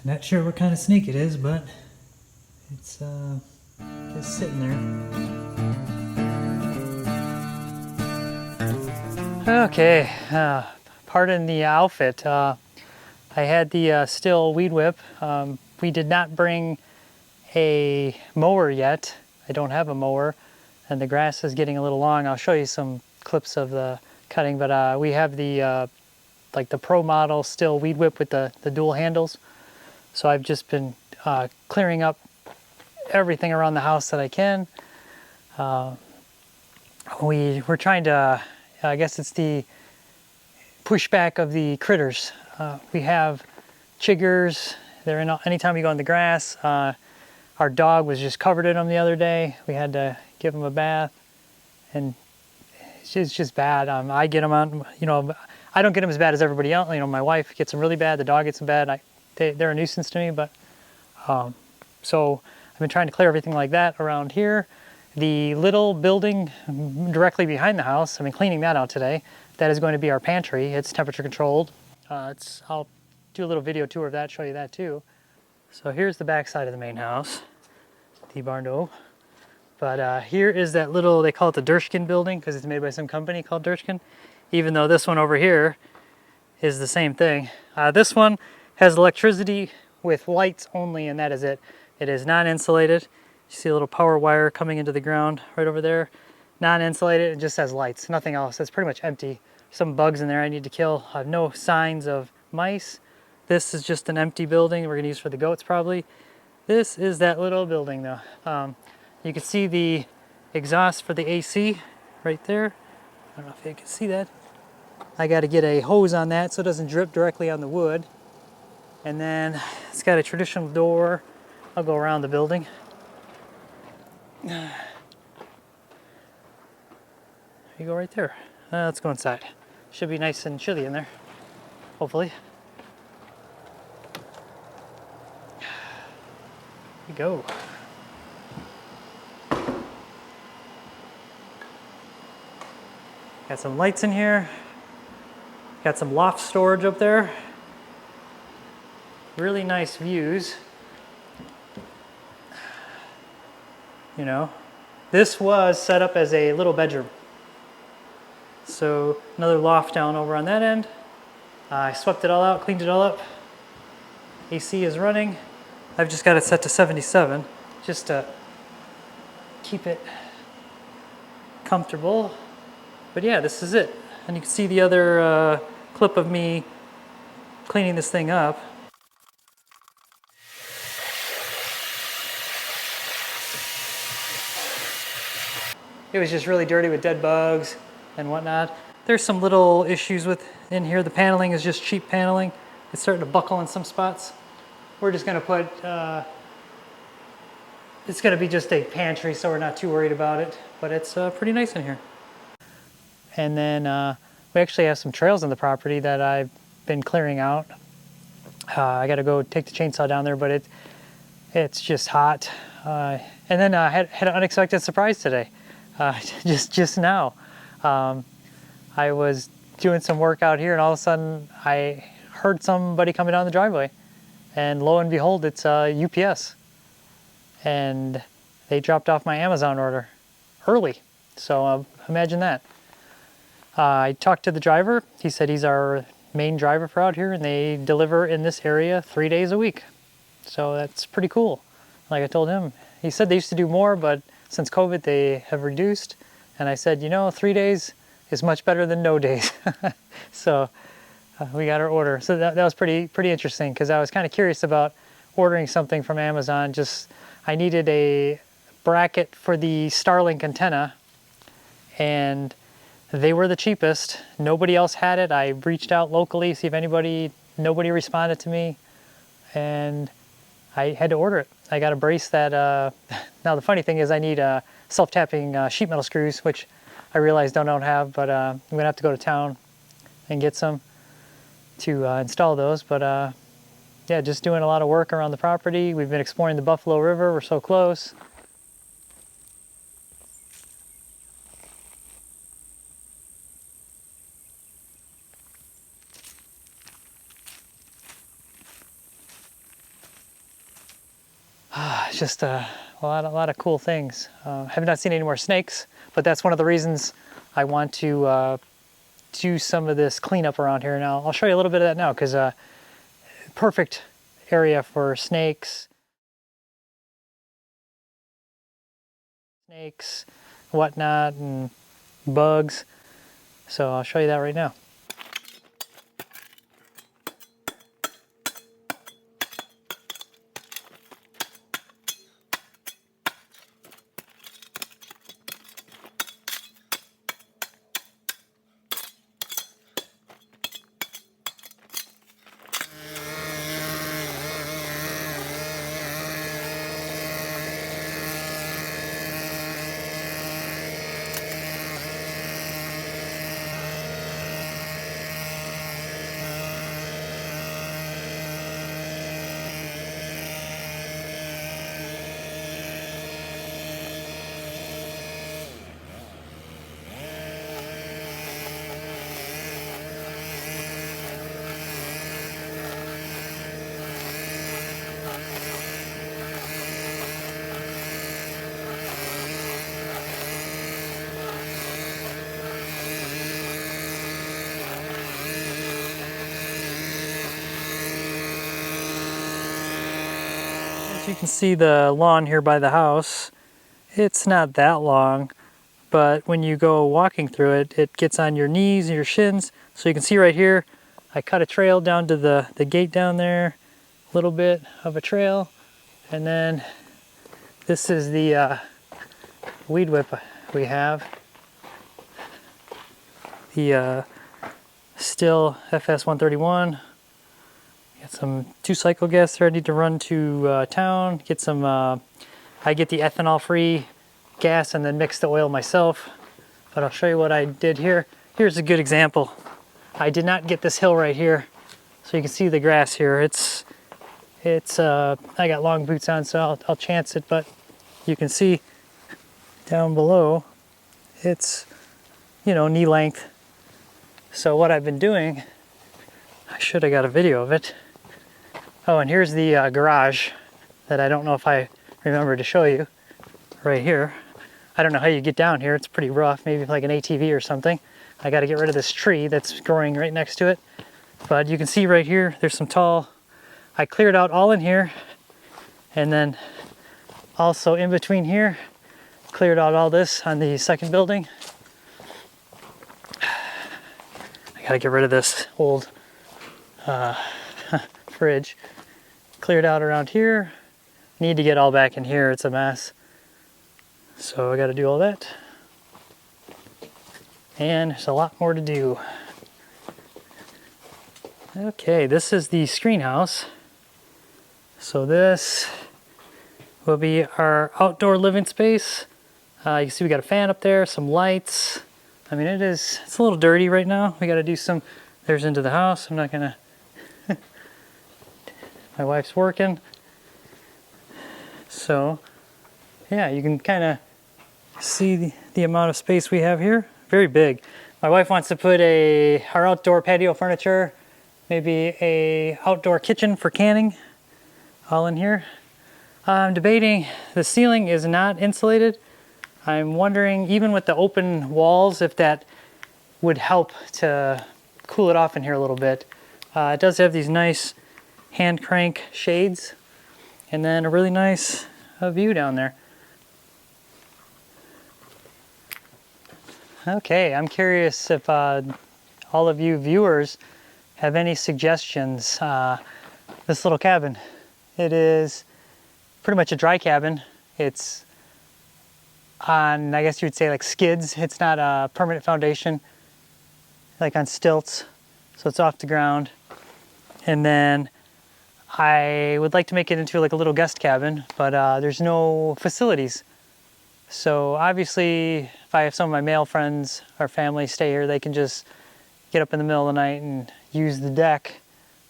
Not sure what kind of snake it is, but it's just sitting there. Okay, pardon the outfit. I had the Stihl weed whip. We did not bring a mower yet. I don't have a mower, and the grass is getting a little long. I'll show you some clips of the cutting, but we have the like the Pro model Stihl weed whip with the dual handles. So I've just been clearing up everything around the house that I can. We're trying to, I guess it's the pushback of the critters. We have chiggers. They're in anytime we go in the grass. Our dog was just covered in them the other day. We had to give him a bath, and it's just bad. I get them on, you know, I don't get them as bad as everybody else. You know, my wife gets them really bad. The dog gets them bad. They're a nuisance to me, but so I've been trying to clear everything like that around here. The little building directly behind the house, I've been cleaning that out today. That is going to be our pantry. It's temperature controlled. I'll do a little video tour of that, show you that too. So here's the back side of the main house, the barn door. But here is that little, they call it the Durshkin building because it's made by some company called Durshkin, even though this one over here is the same thing. This one has electricity with lights only, and that is it. It is non-insulated. You see a little power wire coming into the ground right over there. Non-insulated, it just has lights, nothing else. It's pretty much empty. Some bugs in there I need to kill. I have no signs of mice. This is just an empty building we're gonna use for the goats probably. This is that little building though. You can see the exhaust for the AC right there. I don't know if you can see that. I gotta get a hose on that so it doesn't drip directly on the wood. And then it's got a traditional door. I'll go around the building. There you go right there. Let's go inside. Should be nice and chilly in there, hopefully. Here we go. Got some lights in here. Got some loft storage up there. Really nice views. You know, this was set up as a little bedroom. So another loft down over on that end. I swept it all out, cleaned it all up. AC is running. I've just got it set to 77 just to keep it comfortable. But yeah, this is it. And you can see the other clip of me cleaning this thing up. It was just really dirty with dead bugs and whatnot. There's some little issues with in here. The paneling is just cheap paneling. It's starting to buckle in some spots. We're just gonna put, it's gonna be just a pantry, so we're not too worried about it, but it's pretty nice in here. And then we actually have some trails on the property that I've been clearing out. I gotta go take the chainsaw down there, but it's just hot. And then I had an unexpected surprise today. Just now. I was doing some work out here and all of a sudden I heard somebody coming down the driveway, and lo and behold, it's UPS. And they dropped off my Amazon order early. So imagine that. I talked to the driver. He said he's our main driver for out here and they deliver in this area 3 days a week. So that's pretty cool. Like I told him, he said they used to do more, but since COVID, they have reduced. And I said, you know, 3 days is much better than no days. So we got our order. So that was pretty interesting because I was kind of curious about ordering something from Amazon. I needed a bracket for the Starlink antenna and they were the cheapest. Nobody else had it. I reached out locally, see if nobody responded to me. And I had to order it. I got a brace that, now the funny thing is I need self-tapping sheet metal screws, which I realized I don't have, but I'm gonna have to go to town and get some to install those. But yeah, just doing a lot of work around the property. We've been exploring the Buffalo River, we're so close. it's just a lot of cool things. Have not seen any more snakes, but that's one of the reasons I want to do some of this cleanup around here. Now I'll show you a little bit of that now, because perfect area for snakes, whatnot, and bugs. So I'll show you that right now. As you can see, the lawn here by the house, it's not that long, but when you go walking through it, it gets on your knees and your shins. So you can see right here, I cut a trail down to the gate down there, a little bit of a trail, and then this is the weed whip we have, the Stihl FS131. Got some 2-cycle gas there I need to run to town, get some, I get the ethanol-free gas and then mix the oil myself. But I'll show you what I did here. Here's a good example. I did not get this hill right here, so you can see the grass here. I got long boots on, so I'll chance it, but you can see down below, it's, you know, knee length. So what I've been doing, I should have got a video of it. Oh, and here's the garage that I don't know if I remember to show you right here. I don't know how you get down here. It's pretty rough, maybe like an ATV or something. I got to get rid of this tree that's growing right next to it. But you can see right here, there's some tall, I cleared out all in here, and then also in between here, cleared out all this on the second building. I got to get rid of this old fridge. Cleared out around here. Need to get all back in here, it's a mess. So I got to do all that. And there's a lot more to do. Okay, this is the screen house. So this will be our outdoor living space. You can see we got a fan up there, some lights. I mean, it's a little dirty right now. We got to do some, there's into the house. I'm not gonna, my wife's working. So yeah, you can kind of see the amount of space we have here. Very big. My wife wants to put our outdoor patio furniture, maybe a outdoor kitchen for canning, all in here. I'm debating, the ceiling is not insulated. I'm wondering, even with the open walls, if that would help to cool it off in here a little bit. It does have these nice hand crank shades, and then a really nice view down there. Okay, I'm curious if all of you viewers have any suggestions. This little cabin, it is pretty much a dry cabin. It's on, I guess you would say, like skids. It's not a permanent foundation, like on stilts, so it's off the ground. And then I would like to make it into like a little guest cabin, but there's no facilities. So obviously, if I have some of my male friends or family stay here, they can just get up in the middle of the night and use the deck.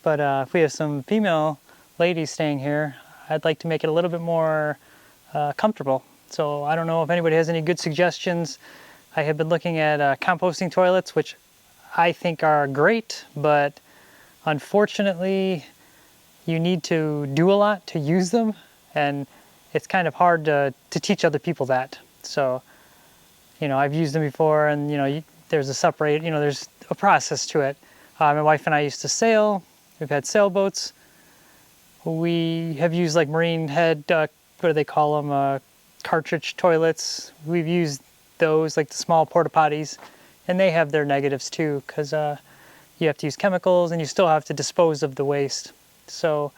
But if we have some female ladies staying here, I'd like to make it a little bit more comfortable. So I don't know if anybody has any good suggestions. I have been looking at composting toilets, which I think are great, but unfortunately, you need to do a lot to use them. And it's kind of hard to teach other people that. So, you know, I've used them before, and you know, there's there's a process to it. My wife and I used to sail. We've had sailboats. We have used like marine head, what do they call them? Cartridge toilets. We've used those, like the small porta potties, and they have their negatives too, because you have to use chemicals and you still have to dispose of the waste. So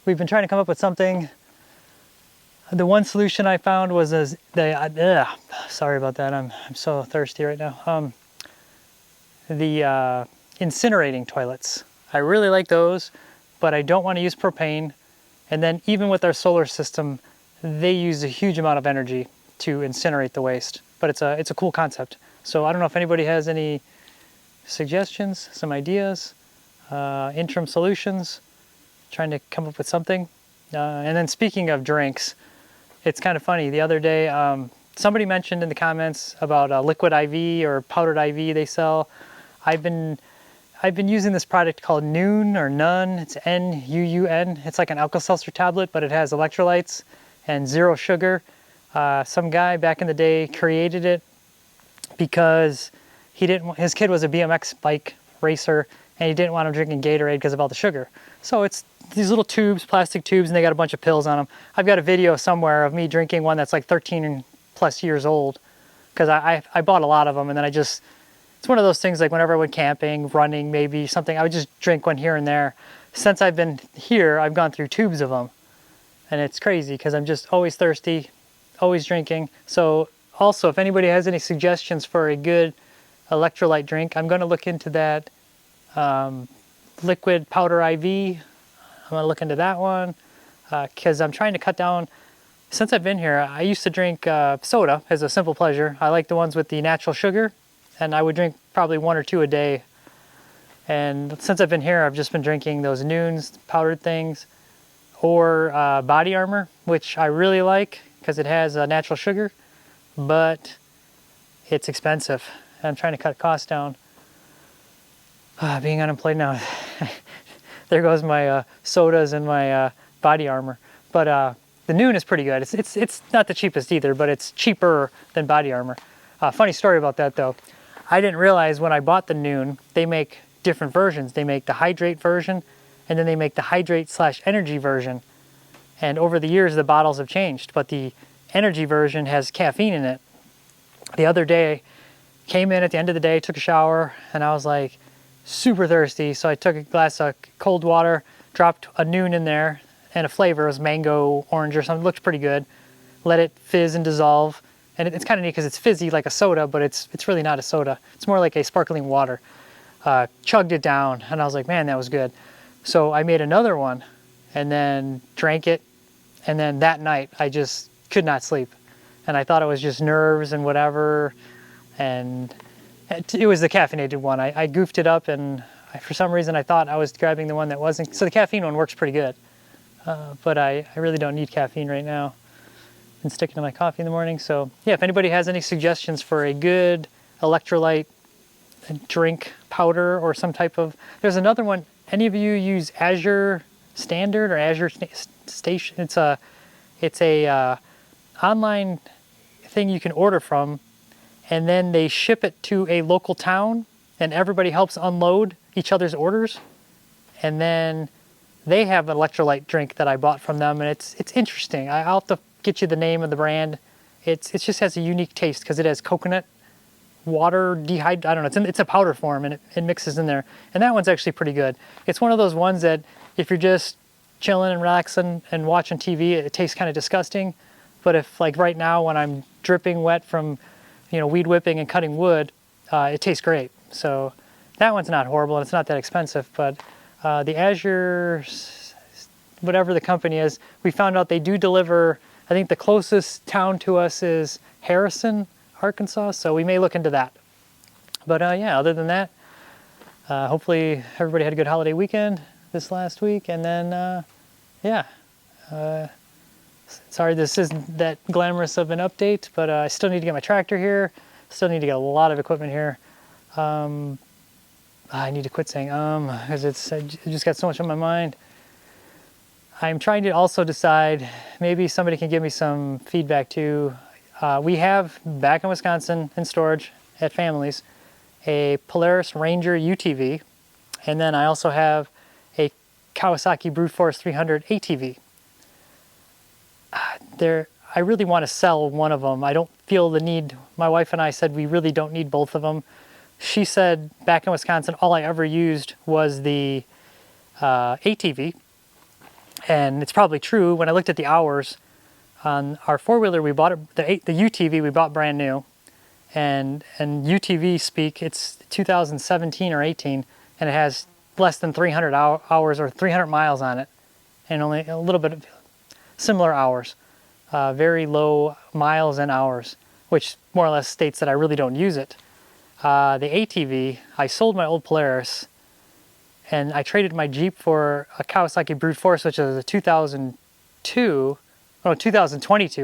we've been trying to come up with something. The one solution I found was sorry about that. I'm so thirsty right now. The incinerating toilets. I really like those, but I don't want to use propane. And then even with our solar system, they use a huge amount of energy to incinerate the waste. But it's a cool concept. So I don't know if anybody has any suggestions, some ideas, interim solutions, trying to come up with something. And then speaking of drinks, it's kind of funny. The other day, somebody mentioned in the comments about a liquid IV or powdered IV they sell. I've been using this product called Nuun or Nuun. It's N-U-U-N. It's like an Alka-Seltzer tablet, but it has electrolytes and zero sugar. Some guy back in the day created it because his kid was a BMX bike racer, and he didn't want him drinking Gatorade because of all the sugar. So it's these little tubes, plastic tubes, and they got a bunch of pills on them. I've got a video somewhere of me drinking one that's like 13 plus years old, because I bought a lot of them, and then it's one of those things like whenever I went camping, running, maybe something, I would just drink one here and there. Since I've been here, I've gone through tubes of them, and it's crazy because I'm just always thirsty, always drinking. So also, if anybody has any suggestions for a good electrolyte drink, I'm going to look into that liquid powder IV. I'm going to look into that one because I'm trying to cut down. Since I've been here, I used to drink soda as a simple pleasure. I like the ones with the natural sugar, and I would drink probably 1 or 2 a day. And since I've been here, I've just been drinking those Nuuns, powdered things, or Body Armor, which I really like because it has natural sugar, but it's expensive. I'm trying to cut costs down. Being unemployed now, there goes my sodas and my Body Armor. But the Nuun is pretty good. It's not the cheapest either, but it's cheaper than Body Armor. Funny story about that though. I didn't realize when I bought the Nuun, they make different versions. They make the hydrate version, and then they make the hydrate/energy version. And over the years, the bottles have changed, but the energy version has caffeine in it. The other day, came in at the end of the day, took a shower, and I was like super thirsty. So I took a glass of cold water, dropped a Nuun in there, and a flavor. It was mango, orange or something. It looked pretty good. Let it fizz and dissolve. And it's kind of neat because it's fizzy like a soda, but it's really not a soda. It's more like a sparkling water. Chugged it down, and I was like, man, that was good. So I made another one, and then drank it, and then that night I just could not sleep. And I thought it was just nerves and whatever, and it was the caffeinated one. I goofed it up, and for some reason I thought I was grabbing the one that wasn't. So the caffeine one works pretty good, but I really don't need caffeine right now. And sticking to my coffee in the morning. So yeah, if anybody has any suggestions for a good electrolyte drink powder or some type of, there's another one. Any of you use Azure Standard or Azure Station? It's a online thing you can order from, and then they ship it to a local town, and everybody helps unload each other's orders, and then they have an electrolyte drink that I bought from them, and it's interesting. I'll have to get you the name of the brand. It just has a unique taste because it has coconut water dehydrated. I don't know. It's a powder form, and it mixes in there. And that one's actually pretty good. It's one of those ones that if you're just chilling and relaxing and watching TV, it tastes kind of disgusting. But if like right now when I'm dripping wet from weed whipping and cutting wood, it tastes great. So that one's not horrible and it's not that expensive. But the Azure, whatever the company is, we found out they do deliver. I think the closest town to us is Harrison, Arkansas, so we may look into that. But yeah, other than that, hopefully everybody had a good holiday weekend this last week, and then yeah. Sorry this isn't that glamorous of an update, but I still need to get my tractor here, still need to get a lot of equipment here. I need to quit saying because I just got so much on my mind. I'm trying to also decide, maybe somebody can give me some feedback too. We have back in Wisconsin in storage at Families a Polaris Ranger UTV, and then I also have a Kawasaki Brute Force 300 ATV. I really want to sell one of them. I don't feel the need. My wife and I said we really don't need both of them. She said back in Wisconsin all I ever used was the ATV, and it's probably true. When I looked at the hours on our four-wheeler, we bought it, the UTV we bought brand new, and UTV speak, it's 2017 or 18, and it has less than 300 hours or 300 miles on it, and only a little bit of similar hours. Very low miles and hours, which more or less states that I really don't use it. The ATV, I sold my old Polaris, and I traded my Jeep for a Kawasaki Brute Force, which is a 2022.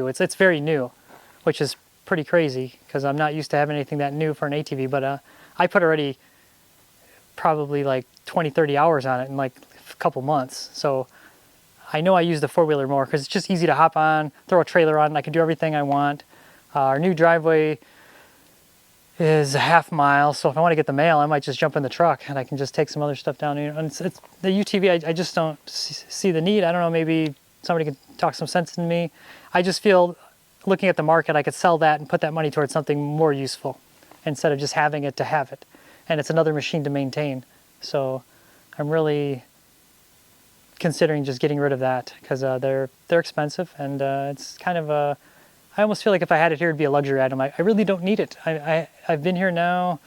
It's very new, which is pretty crazy because I'm not used to having anything that new for an ATV. But I put already probably like 20, 30 hours on it in like a couple months. So I know I use the four-wheeler more because it's just easy to hop on, throw a trailer on, and I can do everything I want. Our new driveway is a half mile, so if I want to get the mail, I might just jump in the truck and I can just take some other stuff down. And it's the UTV, I just don't see the need. I don't know, maybe somebody could talk some sense into me. I just feel, looking at the market, I could sell that and put that money towards something more useful instead of just having it to have it. And it's another machine to maintain. So I'm really considering just getting rid of that because they're expensive, and it's kind of a, I almost feel like if I had it here, it'd be a luxury item. I really don't need it. I've been here now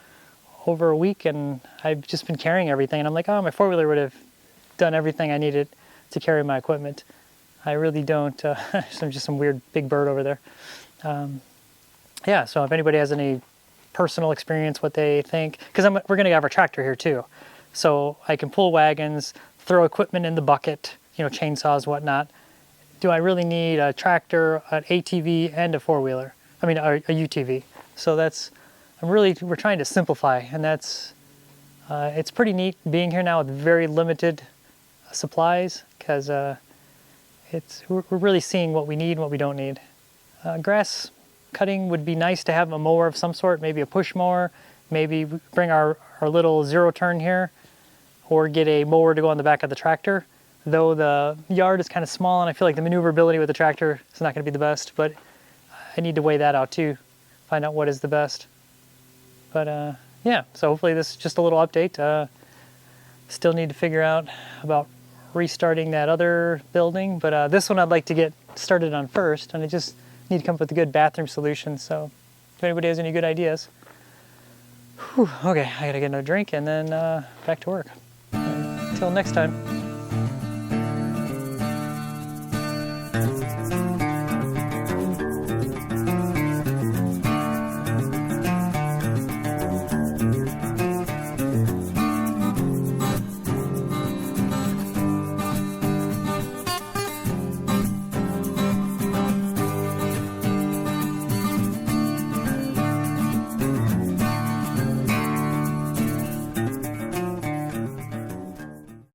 over a week, and I've just been carrying everything, and I'm like, oh, my four-wheeler would have done everything I needed to carry my equipment. I really don't. I'm just some weird big bird over there. Yeah, so if anybody has any personal experience, what they think, because we're going to have our tractor here too. So I can pull wagons, throw equipment in the bucket, chainsaws, whatnot. Do I really need a tractor, an ATV, and a four-wheeler? I mean, a UTV. So we're trying to simplify, and it's pretty neat being here now with very limited supplies, because we're really seeing what we need and what we don't need. Grass cutting would be nice to have a mower of some sort, maybe a push mower, maybe bring our little zero turn here, or get a mower to go on the back of the tractor. Though the yard is kind of small and I feel like the maneuverability with the tractor is not going to be the best, but I need to weigh that out too, find out what is the best. But yeah, so hopefully this is just a little update. Still need to figure out about restarting that other building, but this one I'd like to get started on first, and I just need to come up with a good bathroom solution. So if anybody has any good ideas. Whew, okay, I gotta get another drink and then back to work. Until next time.